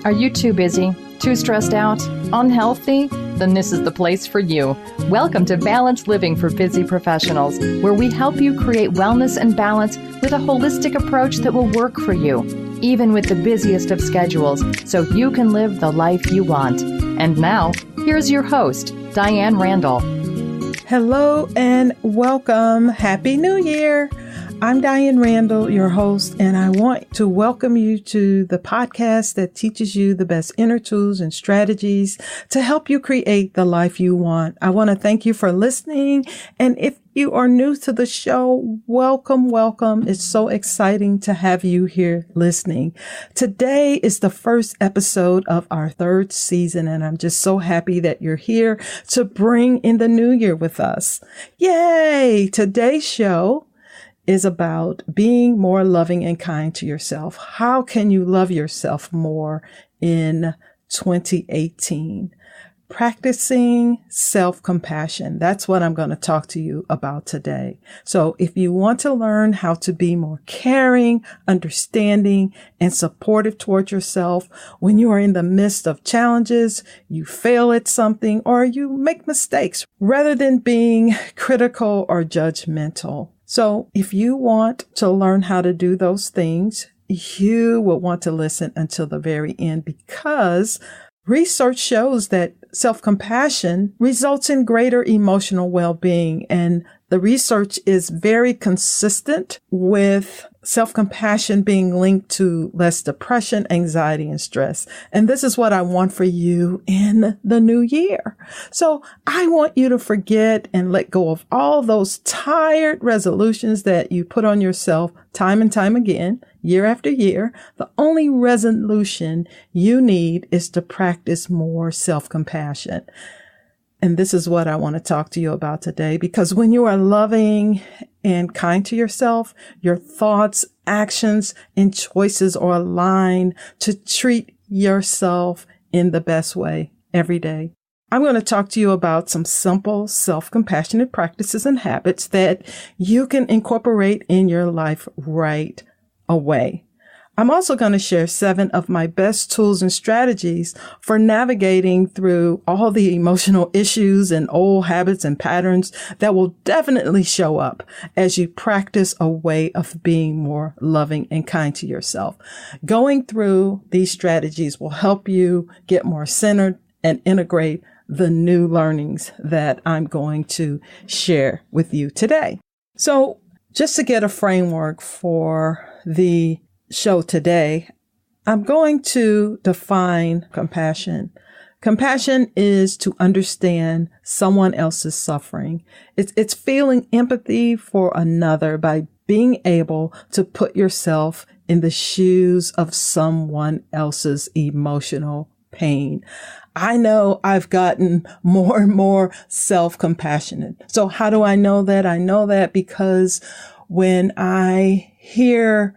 Are you too busy? Too stressed out? Unhealthy? Then this is the place for you. Welcome to Balanced Living for Busy Professionals, where we help you create wellness and balance with a holistic approach that will work for you, even with the busiest of schedules, so you can live the life you want. And now, here's your host, Diane Randall. Hello and welcome. Happy New Year. I'm Diane Randall, your host, and I want to welcome you to the podcast that teaches you the best inner tools and strategies to help you create the life you want. I want to thank you for listening. And if you are new to the show, welcome, welcome. It's so exciting to have you here listening. Today is the first episode of our third season, and I'm just so happy that you're here to bring in the new year with us. Yay! Today's show is about being more loving and kind to yourself. How can you love yourself more in 2018? Practicing self-compassion. That's what I'm going to talk to you about today. So if you want to learn how to be more caring, understanding, and supportive towards yourself when you are in the midst of challenges, you fail at something, or you make mistakes, rather than being critical or judgmental. So if you want to learn how to do those things, you will want to listen until the very end, because research shows that self-compassion results in greater emotional well-being. And the research is very consistent with self-compassion being linked to less depression, anxiety, and stress. And this is what I want for you in the new year. So I want you to forget and let go of all those tired resolutions that you put on yourself time and time again, year after year. The only resolution you need is to practice more self-compassion. And this is what I want to talk to you about today, because when you are loving and kind to yourself, your thoughts, actions, and choices are aligned to treat yourself in the best way every day. I'm going to talk to you about some simple self-compassionate practices and habits that you can incorporate in your life right away. I'm also going to share 7 of my best tools and strategies for navigating through all the emotional issues and old habits and patterns that will definitely show up as you practice a way of being more loving and kind to yourself. Going through these strategies will help you get more centered and integrate the new learnings that I'm going to share with you today. So just to get a framework for the show today, I'm going to define compassion. Compassion is to understand someone else's suffering. It's feeling empathy for another by being able to put yourself in the shoes of someone else's emotional pain. I know I've gotten more and more self-compassionate. So how do I know that? I know that because when I hear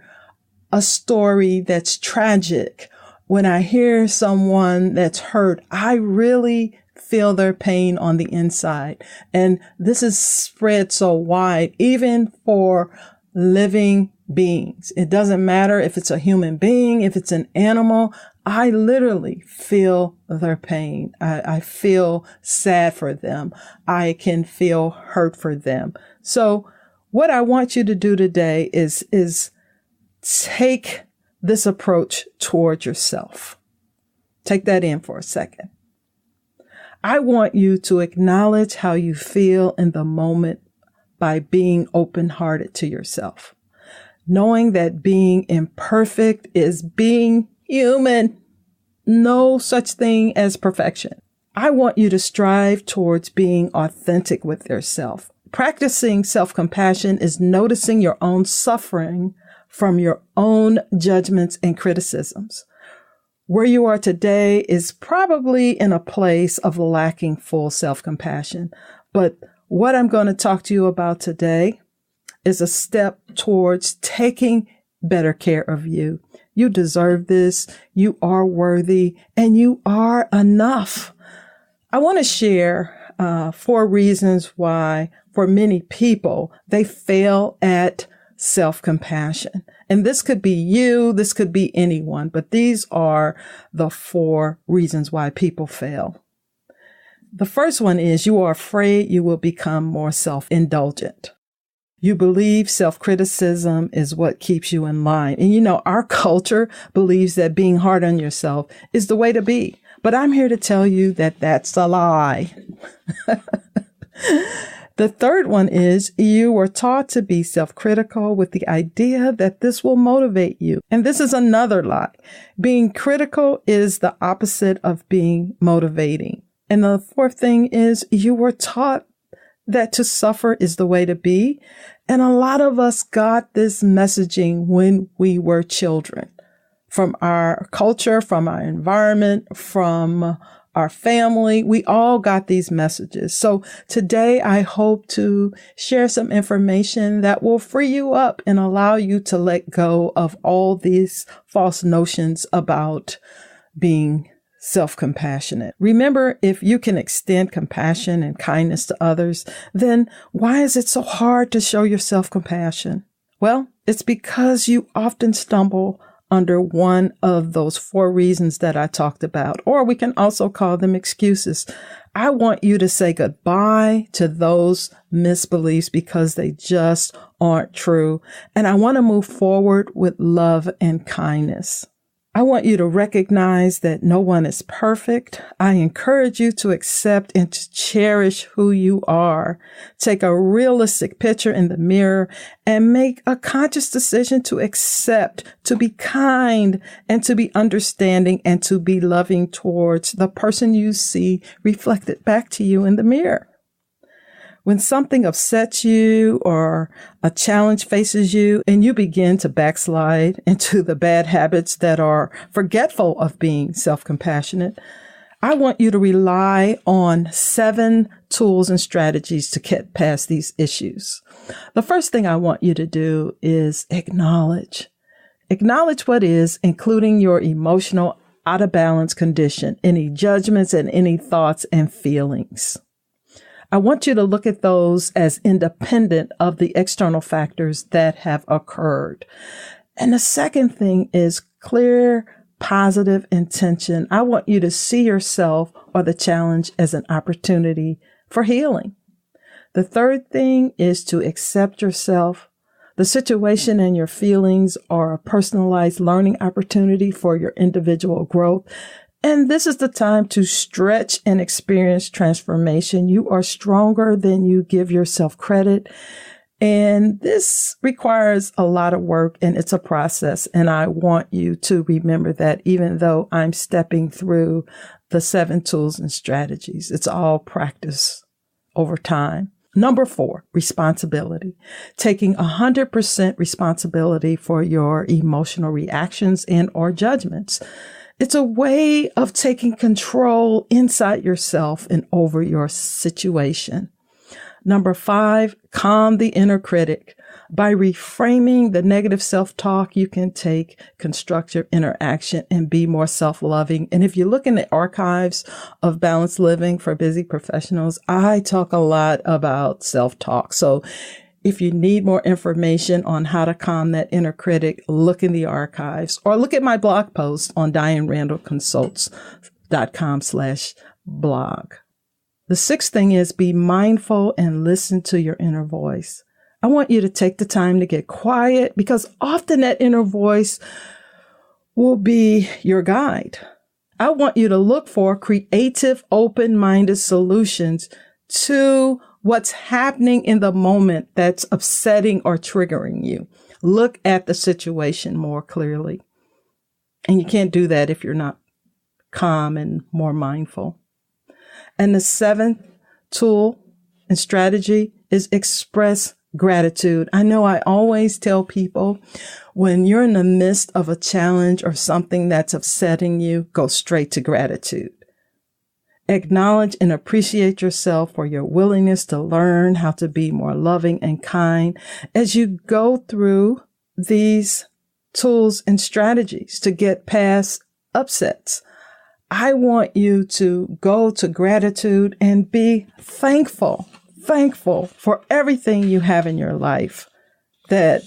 a story that's tragic, when I hear someone that's hurt, I really feel their pain on the inside. And this is spread so wide, even for living beings. It doesn't matter if it's a human being, if it's an animal. I literally feel their pain. I feel sad for them. I can feel hurt for them. So what I want you to do today is take this approach toward yourself. Take that in for a second. I want you to acknowledge how you feel in the moment by being open-hearted to yourself, knowing that being imperfect is being human. No such thing as perfection. I want you to strive towards being authentic with yourself. Practicing self-compassion is noticing your own suffering from your own judgments and criticisms. Where you are today is probably in a place of lacking full self-compassion. But what I'm going to talk to you about today is a step towards taking better care of you. You deserve this. You are worthy, and you are enough. I want to share 4 reasons why, for many people, they fail at self-compassion. And this could be you, this could be anyone, but these are the 4 reasons why people fail. The first one is you are afraid you will become more self-indulgent. You believe self-criticism is what keeps you in line. And our culture believes that being hard on yourself is the way to be. But I'm here to tell you that that's a lie. The third one is you were taught to be self-critical with the idea that this will motivate you. And this is another lie. Being critical is the opposite of being motivating. And the fourth thing is you were taught that to suffer is the way to be. And a lot of us got this messaging when we were children, from our culture, from our environment, from our family. We all got these messages. So today I hope to share some information that will free you up and allow you to let go of all these false notions about being self-compassionate. Remember, if you can extend compassion and kindness to others, then why is it so hard to show your self-compassion? Well, it's because you often stumble under one of those 4 reasons that I talked about, or we can also call them excuses. I want you to say goodbye to those misbeliefs because they just aren't true. And I want to move forward with love and kindness. I want you to recognize that no one is perfect. I encourage you to accept and to cherish who you are. Take a realistic picture in the mirror and make a conscious decision to accept, to be kind, and to be understanding and to be loving towards the person you see reflected back to you in the mirror. When something upsets you or a challenge faces you and you begin to backslide into the bad habits that are forgetful of being self-compassionate, I want you to rely on 7 tools and strategies to get past these issues. The first thing I want you to do is acknowledge. Acknowledge what is, including your emotional out of balance condition, any judgments and any thoughts and feelings. I want you to look at those as independent of the external factors that have occurred. And the second thing is clear, positive intention. I want you to see yourself or the challenge as an opportunity for healing. The third thing is to accept yourself. The situation and your feelings are a personalized learning opportunity for your individual growth. And this is the time to stretch and experience transformation. You are stronger than you give yourself credit. And this requires a lot of work and it's a process. And I want you to remember that even though I'm stepping through the 7 tools and strategies, it's all practice over time. Number 4, responsibility. Taking 100% responsibility for your emotional reactions and or judgments. It's a way of taking control inside yourself and over your situation. Number 5, calm the inner critic. By reframing the negative self-talk, you can take constructive interaction and be more self-loving. And if you look in the archives of Balanced Living for Busy Professionals, I talk a lot about self-talk. So if you need more information on how to calm that inner critic, look in the archives or look at my blog post on DianeRandallConsults.com/blog. The 6th thing is be mindful and listen to your inner voice. I want you to take the time to get quiet because often that inner voice will be your guide. I want you to look for creative, open-minded solutions to what's happening in the moment that's upsetting or triggering you. Look at the situation more clearly. And you can't do that if you're not calm and more mindful. And the 7th tool and strategy is express gratitude. I know I always tell people when you're in the midst of a challenge or something that's upsetting you, go straight to gratitude. Acknowledge and appreciate yourself for your willingness to learn how to be more loving and kind as you go through these tools and strategies to get past upsets. I want you to go to gratitude and be thankful for everything you have in your life. that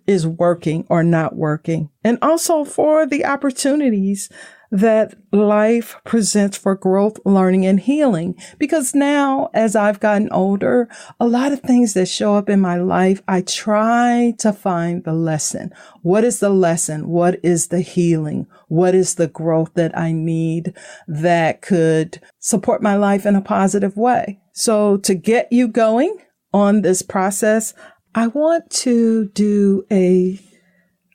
is working or not working, and also for the opportunities that life presents for growth, learning, and healing. Because now, as I've gotten older, a lot of things that show up in my life, I try to find the lesson. What is the lesson? What is the healing? What is the growth that I need that could support my life in a positive way? So to get you going on this process, I want to do a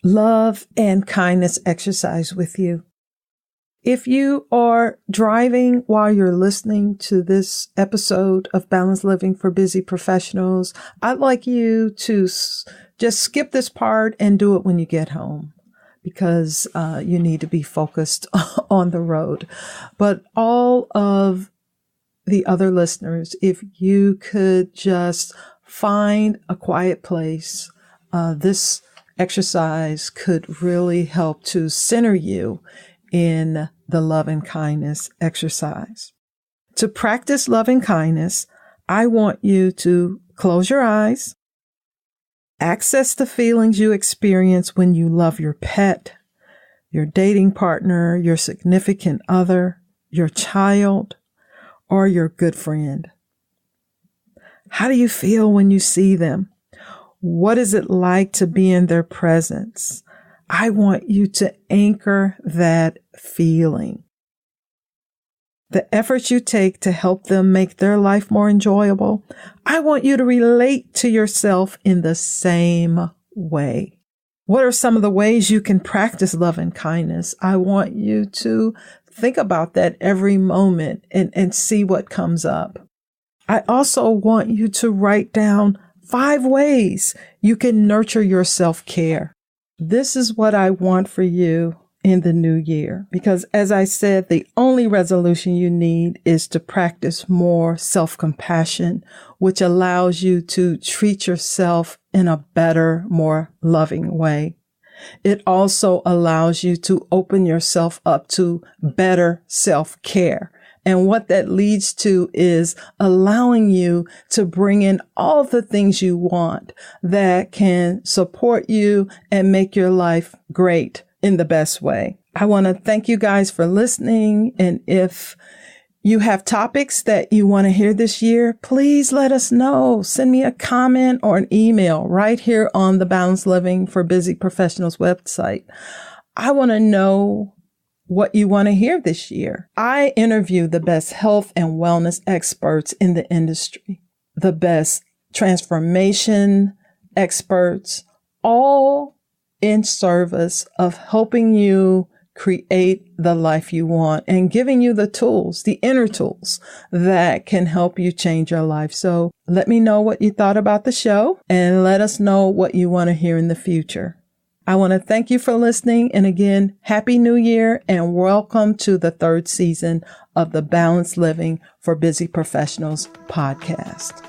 love and kindness exercise with you. If you are driving while you're listening to this episode of Balanced Living for Busy Professionals, I'd like you to just skip this part and do it when you get home, because you need to be focused on the road. But all of the other listeners, if you could just find a quiet place, this exercise could really help to center you in the love and kindness exercise. To practice love and kindness, I want you to close your eyes, access the feelings you experience when you love your pet, your dating partner, your significant other, your child, or your good friend. How do you feel when you see them? What is it like to be in their presence? I want you to anchor that feeling. The efforts you take to help them make their life more enjoyable, I want you to relate to yourself in the same way. What are some of the ways you can practice love and kindness? I want you to think about that every moment and see what comes up. I also want you to write down 5 ways you can nurture your self-care. This is what I want for you in the new year, because as I said, the only resolution you need is to practice more self-compassion, which allows you to treat yourself in a better, more loving way. It also allows you to open yourself up to better self-care. And what that leads to is allowing you to bring in all the things you want that can support you and make your life great in the best way. I want to thank you guys for listening. And if you have topics that you want to hear this year, please let us know. Send me a comment or an email right here on the Balanced Living for Busy Professionals website. I want to know what you want to hear this year. I interview the best health and wellness experts in the industry, the best transformation experts, all in service of helping you create the life you want and giving you the tools, the inner tools that can help you change your life. So let me know what you thought about the show and let us know what you want to hear in the future. I want to thank you for listening. And again, Happy New Year and welcome to the 3rd season of the Balanced Living for Busy Professionals podcast.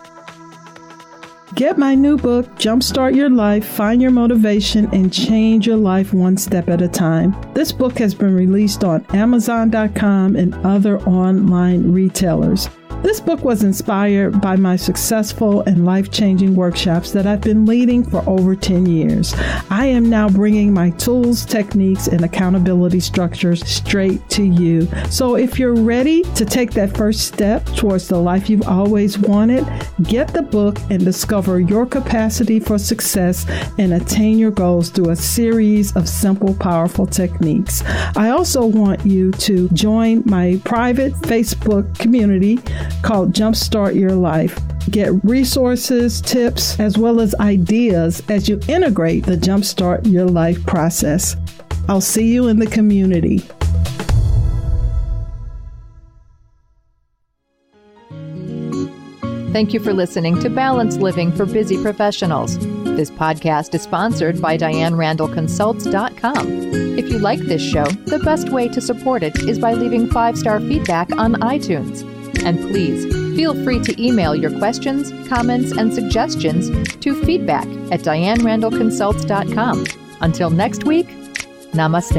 Get my new book, Jumpstart Your Life, Find Your Motivation, and Change Your Life One Step at a Time. This book has been released on Amazon.com and other online retailers. This book was inspired by my successful and life-changing workshops that I've been leading for over 10 years. I am now bringing my tools, techniques, and accountability structures straight to you. So if you're ready to take that first step towards the life you've always wanted, get the book and discover your capacity for success and attain your goals through a series of simple, powerful techniques. I also want you to join my private Facebook community called Jumpstart Your Life. Get resources, tips, as well as ideas as you integrate the Jumpstart Your Life process. I'll see you in the community. Thank you for listening to Balanced Living for Busy Professionals. This podcast is sponsored by DianeRandallConsults.com. If you like this show, the best way to support it is by leaving 5-star feedback on iTunes. And please, feel free to email your questions, comments, and suggestions to feedback@DianeRandallConsults.com. Until next week, namaste.